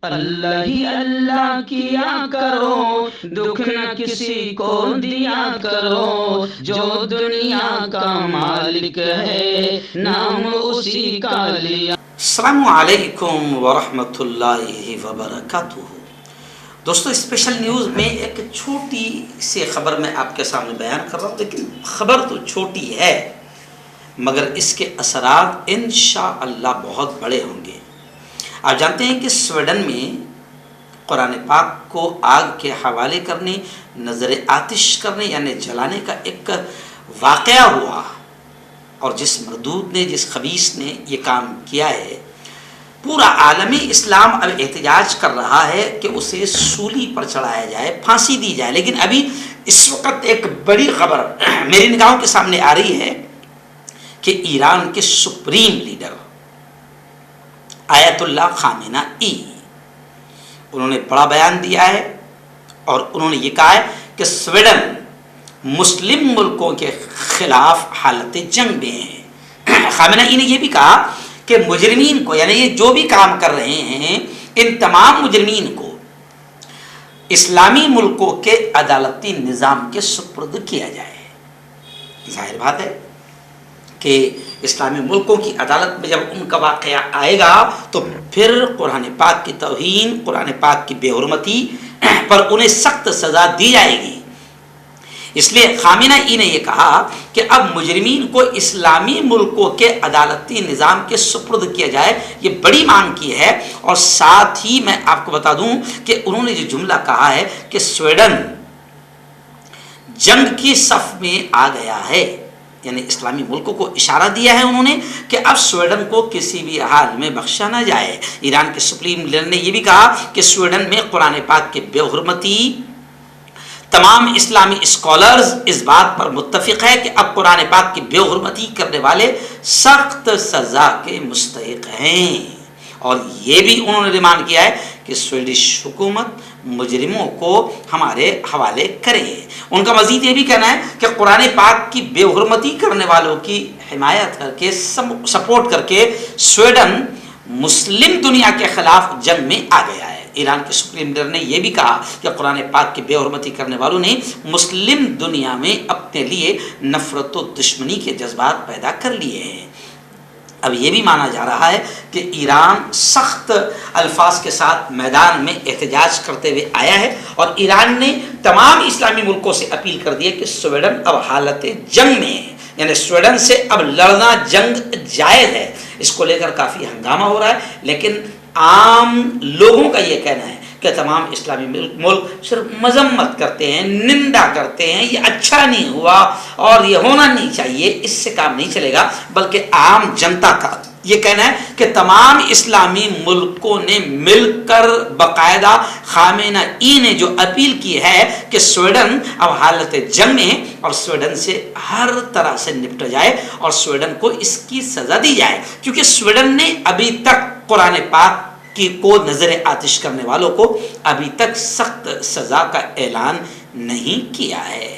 اللہ ہی اللہ کیا کرو، دکھ نہ کسی کو دیا کرو، جو دنیا کا مالک ہے نام اسی کا لیا۔ السلام علیکم ورحمۃ اللہ وبرکاتہ۔ دوستو، اسپیشل نیوز میں ایک چھوٹی سی خبر میں آپ کے سامنے بیان کر رہا ہوں، لیکن خبر تو چھوٹی ہے مگر اس کے اثرات انشاءاللہ بہت بڑے ہوں گے۔ آپ جانتے ہیں کہ سویڈن میں قرآن پاک کو آگ کے حوالے کرنے، نظر آتش کرنے یعنی جلانے کا ایک واقعہ ہوا، اور جس مردود نے، جس خبیث نے یہ کام کیا ہے، پورا عالم اسلام اب احتجاج کر رہا ہے کہ اسے سولی پر چڑھایا جائے، پھانسی دی جائے۔ لیکن ابھی اس وقت ایک بڑی خبر میری نگاہوں کے سامنے آ رہی ہے کہ ایران کے سپریم لیڈر آیت اللہ خامنہ ای، انہوں نے بڑا بیان دیا ہے اور انہوں نے یہ کہا ہے کہ سویڈن مسلم ملکوں کے خلاف حالت جنگ میں ہے۔ خامنہ ای نے یہ بھی کہا کہ مجرمین کو، یعنی یہ جو بھی کام کر رہے ہیں، ان تمام مجرمین کو اسلامی ملکوں کے عدالتی نظام کے سپرد کیا جائے۔ ظاہر بات ہے کہ اسلامی ملکوں کی عدالت میں جب ان کا واقعہ آئے گا تو پھر قرآن پاک کی توہین، قرآن پاک کی بے حرمتی پر انہیں سخت سزا دی جائے گی۔ اس لیے خامنہ ای نے یہ کہا کہ اب مجرمین کو اسلامی ملکوں کے عدالتی نظام کے سپرد کیا جائے، یہ بڑی مانگ کی ہے۔ اور ساتھ ہی میں آپ کو بتا دوں کہ انہوں نے جو جملہ کہا ہے کہ سویڈن جنگ کی صف میں آ گیا ہے، یعنی اسلامی ملکوں کو اشارہ دیا ہے انہوں نے کہ اب سویڈن کو کسی بھی حال میں بخشا نہ جائے۔ ایران کے سپریم لیڈر نے یہ بھی کہا کہ سویڈن میں قرآن پاک کی بے حرمتی، تمام اسلامی اسکالرز اس بات پر متفق ہے کہ اب قرآن پاک کی بے حرمتی کرنے والے سخت سزا کے مستحق ہیں۔ اور یہ بھی انہوں نے ڈیمانڈ کیا ہے کہ سویڈش حکومت مجرموں کو ہمارے حوالے کرے۔ ان کا مزید یہ بھی کہنا ہے کہ قرآن پاک کی بے حرمتی کرنے والوں کی حمایت کر کے، سپورٹ کر کے سویڈن مسلم دنیا کے خلاف جنگ میں آ گیا ہے۔ ایران کے سپریم لیڈر نے یہ بھی کہا کہ قرآن پاک کی بے حرمتی کرنے والوں نے مسلم دنیا میں اپنے لیے نفرت و دشمنی کے جذبات پیدا کر لیے ہیں۔ اب یہ بھی مانا جا رہا ہے کہ ایران سخت الفاظ کے ساتھ میدان میں احتجاج کرتے ہوئے آیا ہے، اور ایران نے تمام اسلامی ملکوں سے اپیل کر دی ہے کہ سویڈن اب حالت جنگ میں ہے، یعنی سویڈن سے اب لڑنا جنگ جائز ہے۔ اس کو لے کر کافی ہنگامہ ہو رہا ہے، لیکن عام لوگوں کا یہ کہنا ہے کہ تمام اسلامی ملک صرف مذمت کرتے ہیں، نندا کرتے ہیں، یہ اچھا نہیں ہوا اور یہ ہونا نہیں چاہیے، اس سے کام نہیں چلے گا۔ بلکہ عام جنتا کا یہ کہنا ہے کہ تمام اسلامی ملکوں نے مل کر باقاعدہ خامنہ ای نے جو اپیل کی ہے کہ سویڈن اب حالت جنگ میں ہے اور سویڈن سے ہر طرح سے نپٹا جائے اور سویڈن کو اس کی سزا دی جائے، کیونکہ سویڈن نے ابھی تک قرآن پاک کو نظر آتش کرنے والوں کو ابھی تک سخت سزا کا اعلان نہیں کیا ہے۔